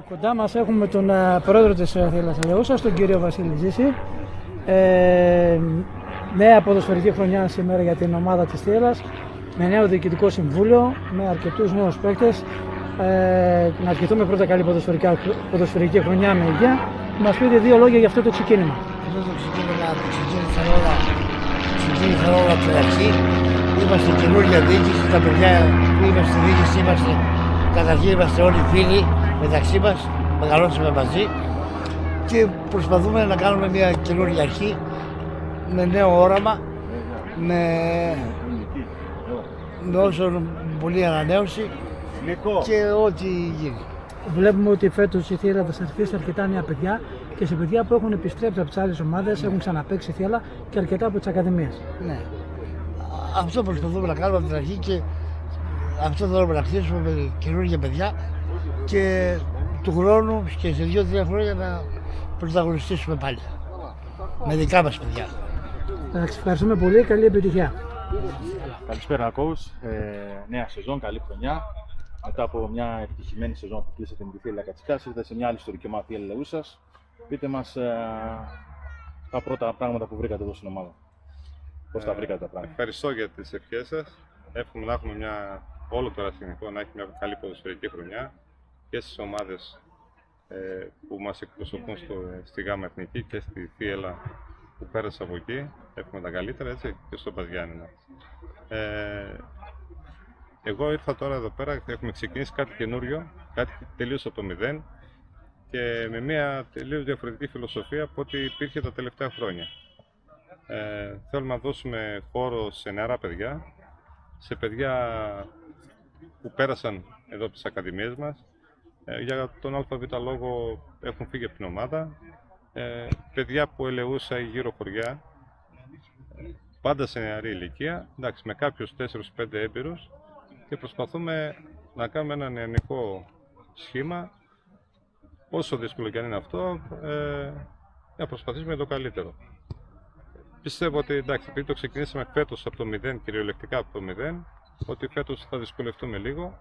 Κοντά μας έχουμε τον πρόεδρο της Θήλας Ελεούσας, τον κύριο Βασίλη Ζήση. Νέα ποδοσφαιρική χρονιά σήμερα για την ομάδα της Θήλας, με νέο διοικητικό συμβούλιο, με αρκετούς νέους παίκτες. Να ευχηθούμε πρώτα καλή ποδοσφαιρική χρονιά με υγεία. Μας πείτε δύο λόγια για αυτό το ξεκίνημα. Αυτό το ξεκίνημα που ξεκίνησαν όλα από την αρχή. Είμαστε καινούργια διοίκηση, τα παιδιά που είμαστε στη διοίκηση καταρχήν είμαστε όλοι φίλοι μεταξύ μας, μεγαλώσαμε μαζί και προσπαθούμε να κάνουμε μια καινούργια αρχή με νέο όραμα, με όσο πολύ ανανέωση και ό,τι γίνει. Βλέπουμε ότι φέτος η Θήρα θα σταθεί αρκετά νέα παιδιά και σε παιδιά που έχουν επιστρέψει από τις άλλες ομάδες, έχουν ξαναπαίξει Θήρα και αρκετά από τις ακαδημίες. Ναι. Αυτό προσπαθούμε να κάνουμε από την αρχή και αυτό θέλουμε να χτίσουμε με καινούργια παιδιά και του χρόνου και σε 2-3 χρόνια να πρωταγωνιστήσουμε πάλι με δικά μας παιδιά. Εντάξει, ευχαριστούμε πολύ, καλή επιτυχία. Καλησπέρα coach, νέα σεζόν, καλή χρονιά. Μετά από μια επιτυχημένη σεζόν που κλείσατε με τη Θήλα Κατσικάς, ήρθατε σε μια άλλη ιστορική ομάδα Θήλα Ελεούσας. Πείτε μας τα πρώτα πράγματα που βρήκατε εδώ στην ομάδα. Πώς τα βρήκατε τα πράγματα. Ευχαριστώ για τις ευχές σας. Εύχομαι να έχουμε όλο το Ραστινικό να έχει μια καλή ποδοσφαιρική χρονιά και στις ομάδες που μας εκπροσωπούν στη ΓΑΜΑ Εθνική και στη Θήελα που πέρασε από εκεί. Εύχομαι τα καλύτερα, έτσι, και στο Παζιάννηνα. Εγώ ήρθα τώρα εδώ πέρα και έχουμε ξεκινήσει κάτι καινούριο, κάτι τελείως από το μηδέν και με μια τελείως διαφορετική φιλοσοφία από ό,τι υπήρχε τα τελευταία χρόνια. Θέλουμε να δώσουμε χώρο σε νεαρά παιδιά, σε παιδιά που πέρασαν εδώ από τις ακαδημίες μας, για τον ΑΒ λόγο έχουν φύγει από την ομάδα, παιδιά που ελεούσα ή γύρω χωριά, πάντα σε νεαρή ηλικία, εντάξει, με κάποιους 4-5 έμπειρους και προσπαθούμε να κάνουμε ένα νεανικό σχήμα, όσο δύσκολο και αν είναι αυτό, να προσπαθήσουμε το καλύτερο. Πιστεύω ότι εντάξει, επειδή το ξεκινήσαμε φέτος από το 0, κυριολεκτικά από το 0, ότι φέτος θα δυσκολευτούμε λίγο,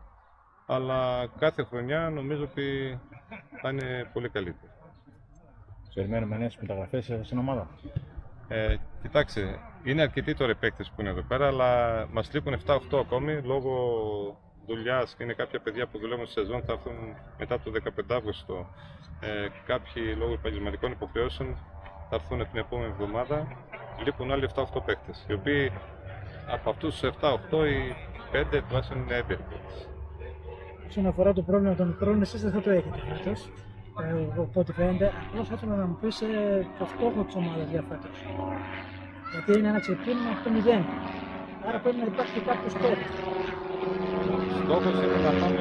αλλά κάθε χρονιά νομίζω ότι θα είναι πολύ καλύτερο. Περιμένουμε νέες μεταγραφές στην ομάδα. Κοιτάξτε, είναι αρκετοί τώρα οι παίκτες που είναι εδώ πέρα, αλλά μας λείπουν 7-8 ακόμη λόγω δουλειάς και είναι κάποια παιδιά που δουλεύουν στη σεζόν, θα έρθουν μετά το 15 Αύγουστο. Κάποιοι λόγω επαγγελματικών υποχρεώσεων θα έρθουν την επόμενη εβδομάδα. Λείπουν άλλοι 7-8 παίκτες, οι οποίοι από αυτούς τους 7-8 οι 5 τουλάχιστον είναι έμπειροι παίκτες. Όσον αφορά το πρόβλημα των μικρών, εσείς δεν θα το έχετε φέτος. Οπότε φαίνεται, απλώς θα ήθελα να μου πεις το στόχο της ομάδας για φέτος. Γιατί είναι ένα ξεκίνημα 8-0. Άρα πρέπει να υπάρχει και κάποιος στόχος. Στόχος είναι να πάμε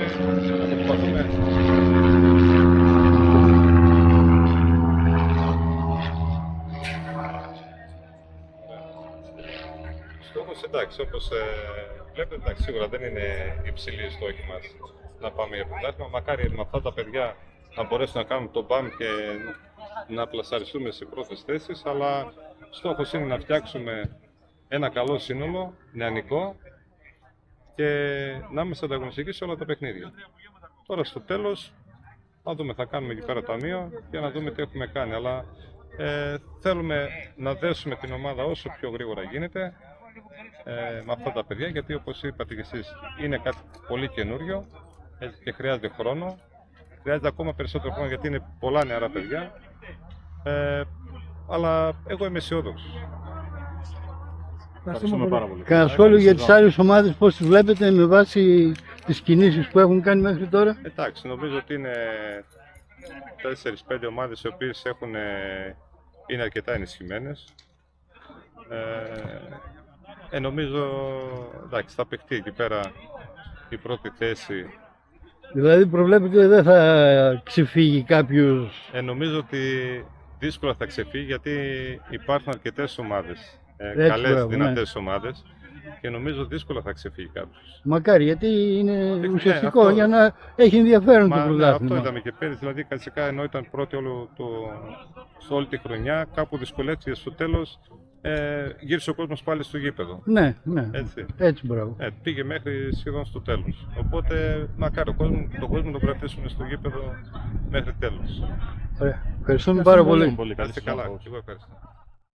να προσπαθούμε. Στόχος, εντάξει, όπως βλέπετε, εντάξει, σίγουρα δεν είναι υψηλή η στόχη μας να πάμε για πρωτάθλημα. Μακάρι με αυτά τα παιδιά να μπορέσουμε να κάνουμε τον μπαμ και να πλασαριστούμε σε πρώτες θέσεις, αλλά στόχος είναι να φτιάξουμε ένα καλό σύνολο, νεανικό και να είμαστε ανταγωνιστικοί σε όλα τα παιχνίδια. Τώρα στο τέλος θα δούμε, θα κάνουμε εκεί πέρα ταμείο για να δούμε τι έχουμε κάνει, αλλά θέλουμε να δέσουμε την ομάδα όσο πιο γρήγορα γίνεται με αυτά τα παιδιά, γιατί όπως είπατε και εσείς είναι κάτι πολύ καινούριο και χρειάζεται χρόνο. Χρειάζεται ακόμα περισσότερο χρόνο γιατί είναι πολλά νεαρά παιδιά, αλλά εγώ είμαι αισιόδοξος. Ευχαριστούμε πάρα πολύ. Κανένα σχόλιο για τις άλλες ομάδες, πώς τις βλέπετε με βάση τις κινήσεις που έχουν κάνει μέχρι τώρα? Εντάξει, νομίζω ότι είναι 4-5 ομάδες οι οποίες είναι αρκετά ενισχυμένες. Νομίζω, εντάξει, θα παιχτεί εκεί πέρα η πρώτη θέση. Δηλαδή προβλέπετε ότι δεν θα ξεφύγει κάποιος? Νομίζω ότι δύσκολα θα ξεφύγει γιατί υπάρχουν αρκετές ομάδες, Έτσι, καλές, μπράβο, δυνατές ομάδες και νομίζω δύσκολα θα ξεφύγει κάποιος. Μακάρι, γιατί είναι ουσιαστικό αυτό, για να έχει ενδιαφέρον το αυτό πρωτάθλημα. είδαμε και πέρυσι, δηλαδή Κατσικά ενώ ήταν πρώτη σε όλη τη χρονιά, κάπου δυσκολεύτηκε στο τέλος γύρισε ο κόσμος πάλι στο γήπεδο. Ναι, ναι. Έτσι. Έτσι, μπράβο. Πήγε μέχρι σχεδόν στο τέλος. Οπότε, μακάρι τον κόσμο το κρατήσουμε στο γήπεδο μέχρι τέλος. Ωραία. Ευχαριστούμε πάρα πολύ. Πολύ καλή Είστε σεζόν. καλά. Και εγώ ευχαριστώ.